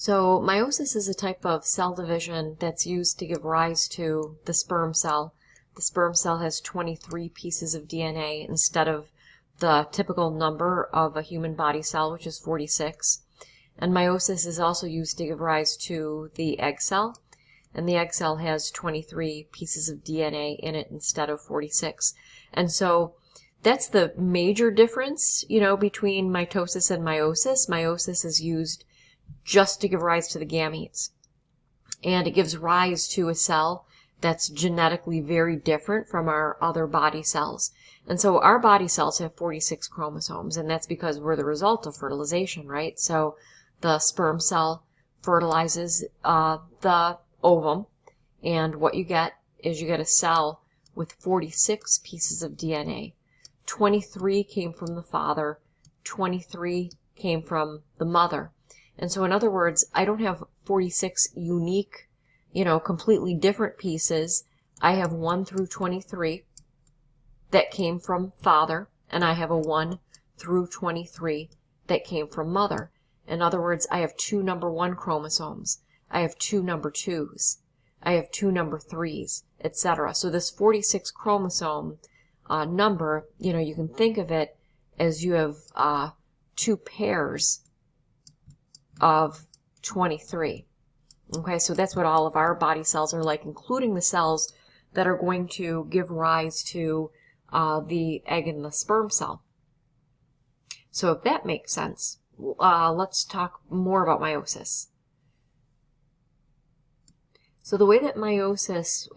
So meiosis is a type of cell division that's used to give rise to the sperm cell. The sperm cell has 23 pieces of DNA instead of the typical number of a human body cell, which is 46. And meiosis is also used to give rise to the egg cell. And the egg cell has 23 pieces of DNA in it instead of 46. And so that's the major difference, between mitosis and meiosis. Meiosis is used just to give rise to the gametes. And it gives rise to a cell that's genetically very different from our other body cells. And so our body cells have 46 chromosomes, and that's because we're the result of fertilization, right? So the sperm cell fertilizes the ovum, and what you get is you get a cell with 46 pieces of DNA. 23 came from the father, 23 came from the mother. And so in other words, I don't have 46 unique, completely different pieces. I have 1 through 23 that came from father, and I have a 1 through 23 that came from mother. In other words, I have 2 number 1 chromosomes. I have 2 number 2s. I have 2 number 3s, etc. So this 46 chromosome number, you can think of it as you have 2 pairs of 23. Okay, so that's what all of our body cells are like, including the cells that are going to give rise to the egg and the sperm cell. So if that makes sense, let's talk more about meiosis. So the way that meiosis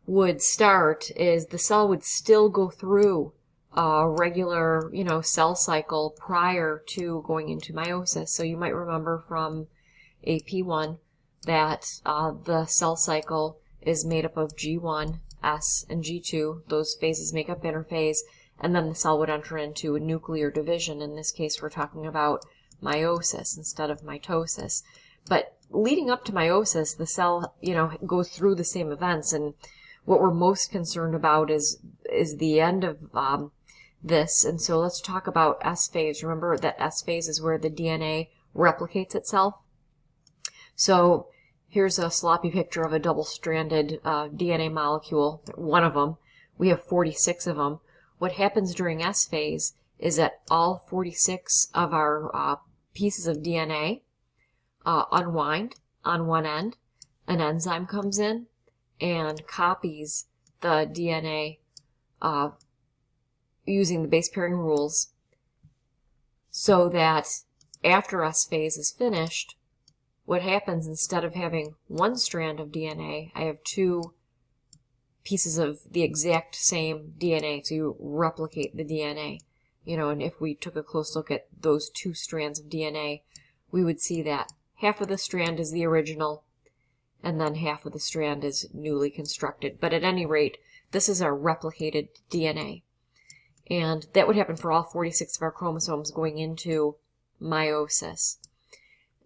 would start is the cell would still go through a regular, cell cycle prior to going into meiosis. So you might remember from AP1 that the cell cycle is made up of G1, S, and G2. Those phases make up interphase, and then the cell would enter into a nuclear division. In this case, we're talking about meiosis instead of mitosis. But leading up to meiosis, the cell, goes through the same events, and what we're most concerned about is the end of this. And so let's talk about S phase. Remember that S phase is where the DNA replicates itself. So here's a sloppy picture of a double-stranded DNA molecule, one of them. We have 46 of them. What happens during S phase is that all 46 of our pieces of DNA unwind on one end. An enzyme comes in and copies the DNA using the base pairing rules, so that after S phase is finished, what happens, instead of having one strand of DNA, I have 2 pieces of the exact same DNA. So you replicate the DNA, and if we took a close look at those 2 strands of DNA, we would see that half of the strand is the original, and then half of the strand is newly constructed. But at any rate, this is our replicated DNA. And that would happen for all 46 of our chromosomes going into meiosis.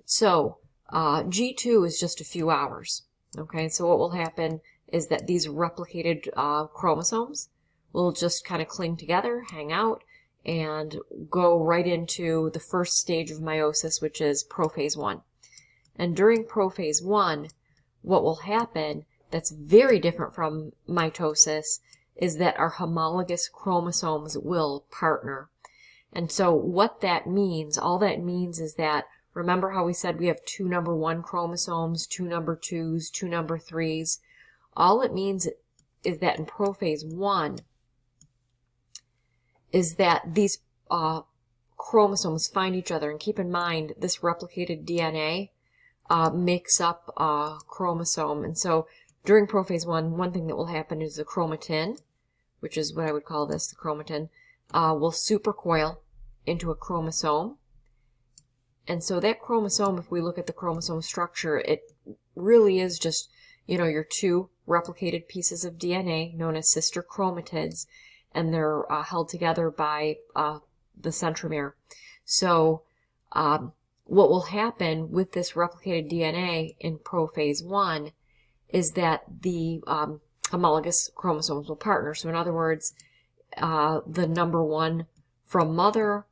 So G2 is just a few hours. Okay, so what will happen is that these replicated chromosomes will just kind of cling together, hang out, and go right into the first stage of meiosis, which is prophase 1. And during prophase 1, what will happen that's very different from mitosis is that our homologous chromosomes will partner. And so what that means, all that means is that, remember how we said we have 2 number 1 chromosomes, 2 number 2s, 2 number 3s? All it means is that in prophase 1 is that these chromosomes find each other. And keep in mind, this replicated DNA makes up a chromosome. And so during prophase 1, one thing that will happen is the chromatin, which is what I would call this, the chromatin, will supercoil into a chromosome. And so that chromosome, if we look at the chromosome structure, it really is just, your 2 replicated pieces of DNA known as sister chromatids, and they're held together by the centromere. So what will happen with this replicated DNA in prophase 1 is that the homologous chromosomes will partner. So in other words, the number 1 from mother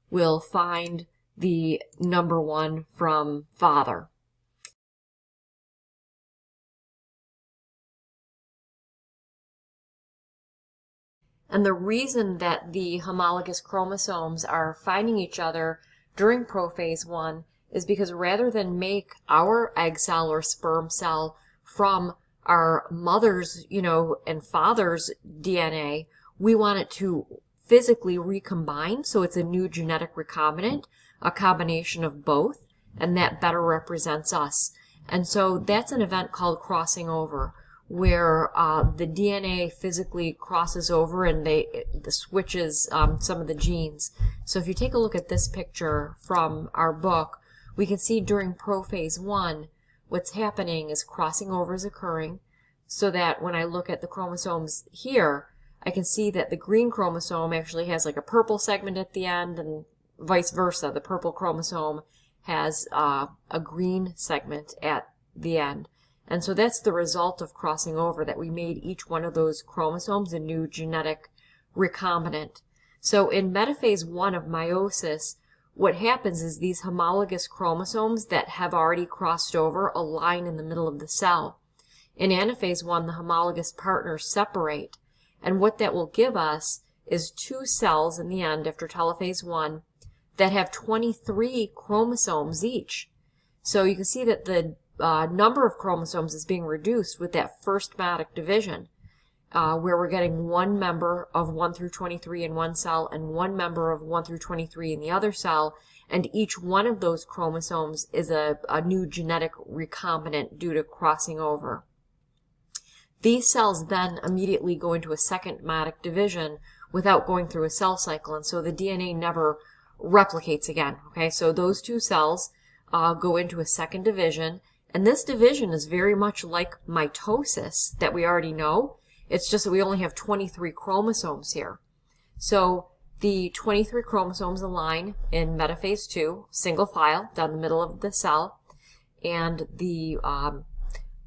will find the number 1 from father. And the reason that the homologous chromosomes are finding each other during prophase 1 is because rather than make our egg cell or sperm cell from our mother's, and father's DNA, we want it to physically recombine, so it's a new genetic recombinant, a combination of both, and that better represents us. And so that's an event called crossing over, where the DNA physically crosses over and it switches some of the genes. So if you take a look at this picture from our book, we can see during prophase 1, what's happening is crossing over is occurring, so that when I look at the chromosomes here, I can see that the green chromosome actually has like a purple segment at the end, and vice versa. The purple chromosome has a green segment at the end. And so that's the result of crossing over, that we made each one of those chromosomes a new genetic recombinant. So in metaphase 1 of meiosis, what happens is these homologous chromosomes that have already crossed over align in the middle of the cell. In anaphase 1, the homologous partners separate, and what that will give us is 2 cells in the end after telophase 1 that have 23 chromosomes each. So you can see that the number of chromosomes is being reduced with that first meiotic division, where we're getting one member of 1 through 23 in one cell and one member of 1 through 23 in the other cell, and each one of those chromosomes is a new genetic recombinant due to crossing over. These cells then immediately go into a second meiotic division without going through a cell cycle, and so the DNA never replicates again. Okay, so those 2 cells go into a second division, and this division is very much like mitosis that we already know. It's just that we only have 23 chromosomes here. So the 23 chromosomes align in metaphase 2, single file down the middle of the cell, and the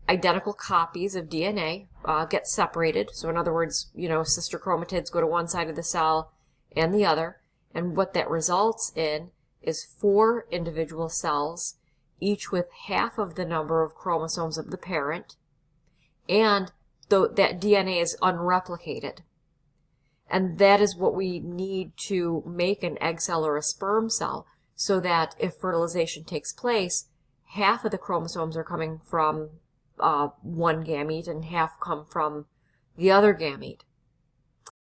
identical copies of DNA get separated. So in other words, sister chromatids go to one side of the cell and the other, and what that results in is 4 individual cells, each with half of the number of chromosomes of the parent, and that DNA is unreplicated. And that is what we need to make an egg cell or a sperm cell, so that if fertilization takes place, half of the chromosomes are coming from one gamete and half come from the other gamete.